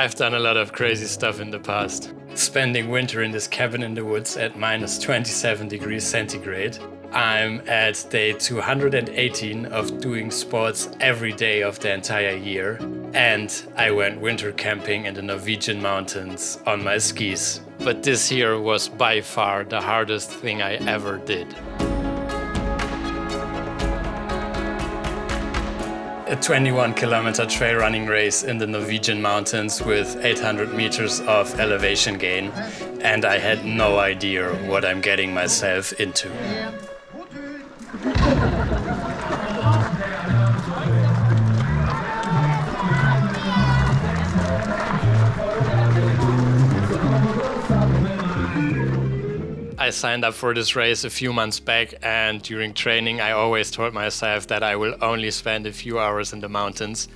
I've done a lot of crazy stuff in the past. Spending winter in this cabin in the woods at minus 27 degrees centigrade. I'm at day 218 of doing sports every day of the entire year. And I went winter camping in the Norwegian Mountains on my skis. But this here was by far the hardest thing I ever did. A 21-kilometer trail running race in the Norwegian Mountains with 800 meters of elevation gain, and I had no idea what I'm getting myself into. I signed up for this race a few months back, and during training I always told myself that I will only spend a few hours in the mountains.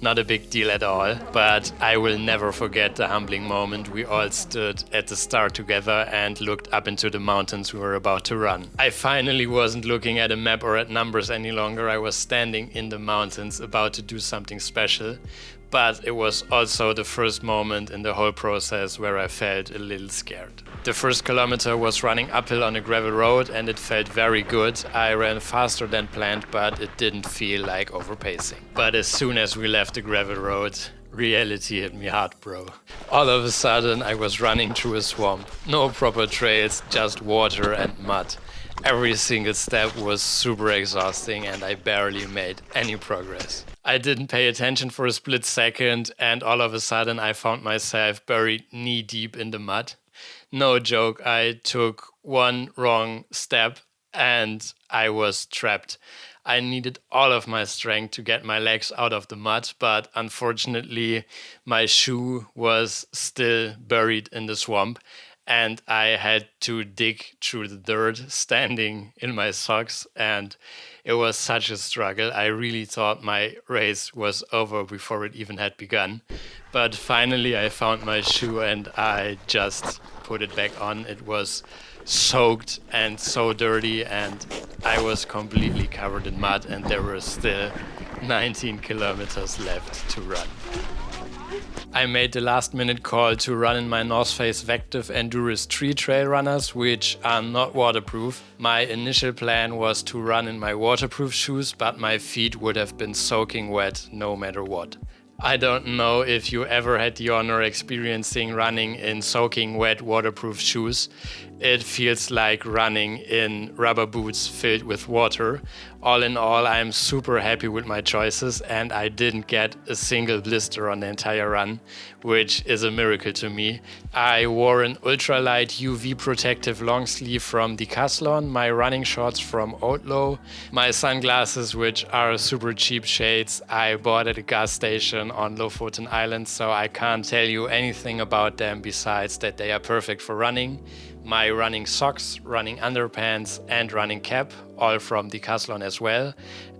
Not a big deal at all, but I will never forget the humbling moment we all stood at the start together and looked up into the mountains we were about to run. I finally wasn't looking at a map or at numbers any longer. I was standing in the mountains about to do something special. But it was also the first moment in the whole process where I felt a little scared. The first kilometer was running uphill on a gravel road and it felt very good. I ran faster than planned, but it didn't feel like overpacing. But as soon as we left the gravel road, reality hit me hard, bro. All of a sudden I was running through a swamp. No proper trails, just water and mud. Every single step was super exhausting and I barely made any progress. I didn't pay attention for a split second and all of a sudden I found myself buried knee deep in the mud. No joke, I took one wrong step and I was trapped. I needed all of my strength to get my legs out of the mud, but unfortunately my shoe was still buried in the swamp. And I had to dig through the dirt standing in my socks, and it was such a struggle. I really thought my race was over before it even had begun. But finally I found my shoe and I just put it back on. It was soaked and so dirty and I was completely covered in mud and there were still 19 kilometers left to run. I made the last-minute call to run in my North Face Vective Endurance 3 trail runners, which are not waterproof. My initial plan was to run in my waterproof shoes, but my feet would have been soaking wet no matter what. I don't know if you ever had the honor experiencing running in soaking wet waterproof shoes. It feels like running in rubber boots filled with water. All in all, I'm super happy with my choices and I didn't get a single blister on the entire run, which is a miracle to me. I wore an ultralight UV protective long sleeve from Decathlon, my running shorts from Outlaw, my sunglasses, which are super cheap shades I bought at a gas station on Lofoten Island, so I can't tell you anything about them besides that they are perfect for running. My running socks, running underpants and running cap, all from Decathlon as well.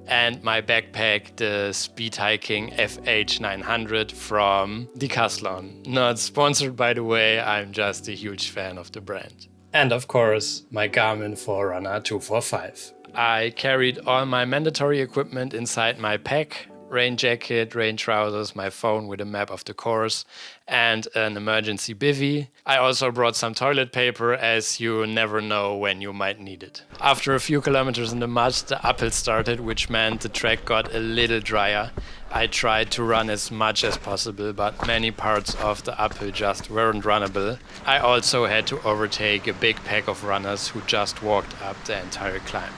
And my backpack, the speed hiking FH900 from Decathlon. Not sponsored by the way, I'm just a huge fan of the brand. And of course, my Garmin Forerunner 245. I carried all my mandatory equipment inside my pack. Rain jacket, rain trousers, my phone with a map of the course, and an emergency bivvy. I also brought some toilet paper as you never know when you might need it. After a few kilometers in the mud, the uphill started, which meant the track got a little drier. I tried to run as much as possible, but many parts of the uphill just weren't runnable. I also had to overtake a big pack of runners who just walked up the entire climb.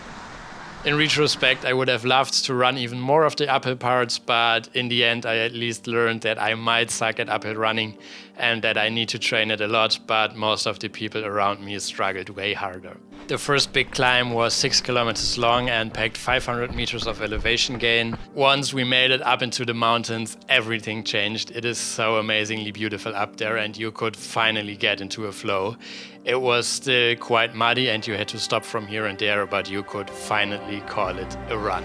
In retrospect, I would have loved to run even more of the uphill parts, but in the end I at least learned that I might suck at uphill running and that I need to train it a lot, but most of the people around me struggled way harder. The first big climb was 6 kilometers long and packed 500 meters of elevation gain. Once we made it up into the mountains, everything changed. It is so amazingly beautiful up there and you could finally get into a flow. It was still quite muddy and you had to stop from here and there, but you could finally call it a run.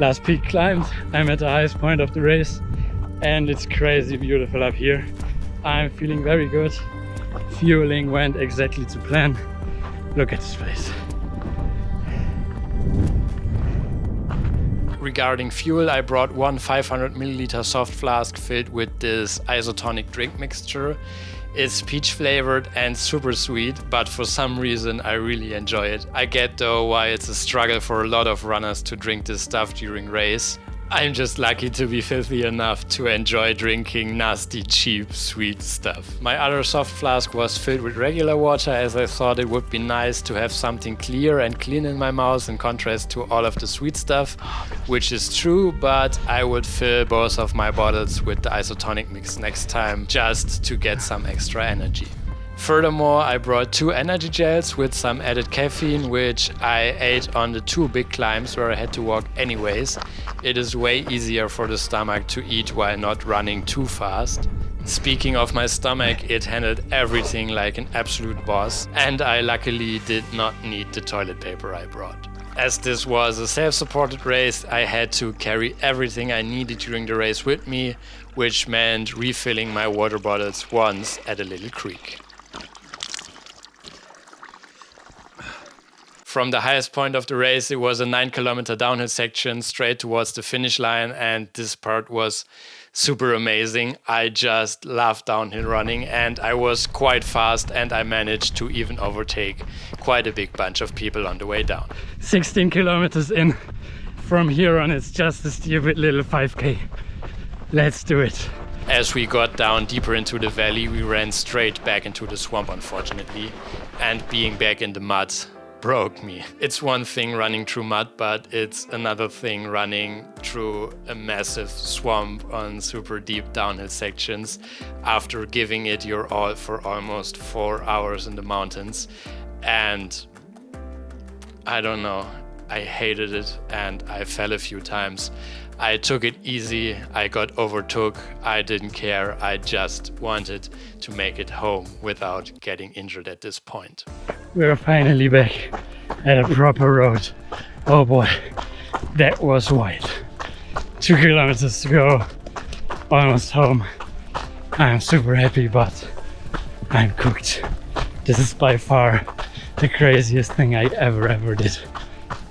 Last peak climbed. I'm at the highest point of the race and it's crazy beautiful up here. I'm feeling very good. Fueling went exactly to plan. Look at this place. Regarding fuel, I brought one 500 milliliter soft flask filled with this isotonic drink mixture. It's peach flavored and super sweet, but for some reason I really enjoy it. I get though why it's a struggle for a lot of runners to drink this stuff during race. I'm just lucky to be filthy enough to enjoy drinking nasty, cheap, sweet stuff. My other soft flask was filled with regular water, as I thought it would be nice to have something clear and clean in my mouth in contrast to all of the sweet stuff, which is true, but I would fill both of my bottles with the isotonic mix next time just to get some extra energy. Furthermore, I brought 2 energy gels with some added caffeine, which I ate on the 2 big climbs where I had to walk anyways. It is way easier for the stomach to eat while not running too fast. Speaking of my stomach, it handled everything like an absolute boss, and I luckily did not need the toilet paper I brought. As this was a self-supported race, I had to carry everything I needed during the race with me, which meant refilling my water bottles once at a little creek. From the highest point of the race, it was a 9-kilometer downhill section straight towards the finish line, and this part was super amazing. I just love downhill running and I was quite fast and I managed to even overtake quite a big bunch of people on the way down. 16 kilometers in. From here on it's just a stupid little 5k. Let's do it. As we got down deeper into the valley, we ran straight back into the swamp, unfortunately, and being back in the mud broke me. It's one thing running through mud, but it's another thing running through a massive swamp on super deep downhill sections after giving it your all for almost 4 hours in the mountains. And I don't know, I hated it and I fell a few times. I took it easy, I got overtook, I didn't care, I just wanted to make it home without getting injured at this point. We're finally back at a proper road. Oh boy, that was wide. 2 kilometers to go, almost home. I'm super happy, but I'm cooked. This is by far the craziest thing I ever did.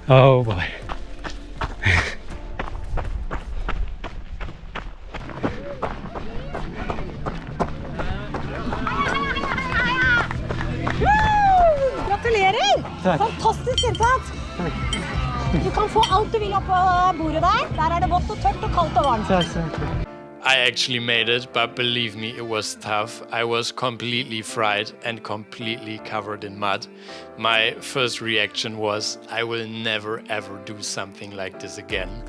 Oh boy. Gratulerer! Takk. Fantastisk innsats! Du kan få alt du vil opp på bordet der. Der det vått og tørt og kaldt og varmt. I actually made it, but believe me, it was tough. I was completely fried and completely covered in mud. My first reaction was, I will never ever do something like this again.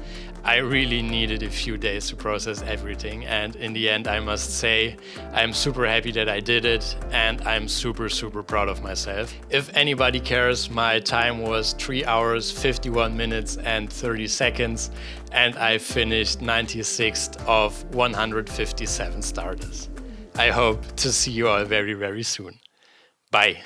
I really needed a few days to process everything, and in the end I must say I'm super happy that I did it, and I'm super proud of myself. If anybody cares, my time was 3 hours 51 minutes and 30 seconds, and I finished 96th of 157 starters. I hope to see you all very soon. Bye.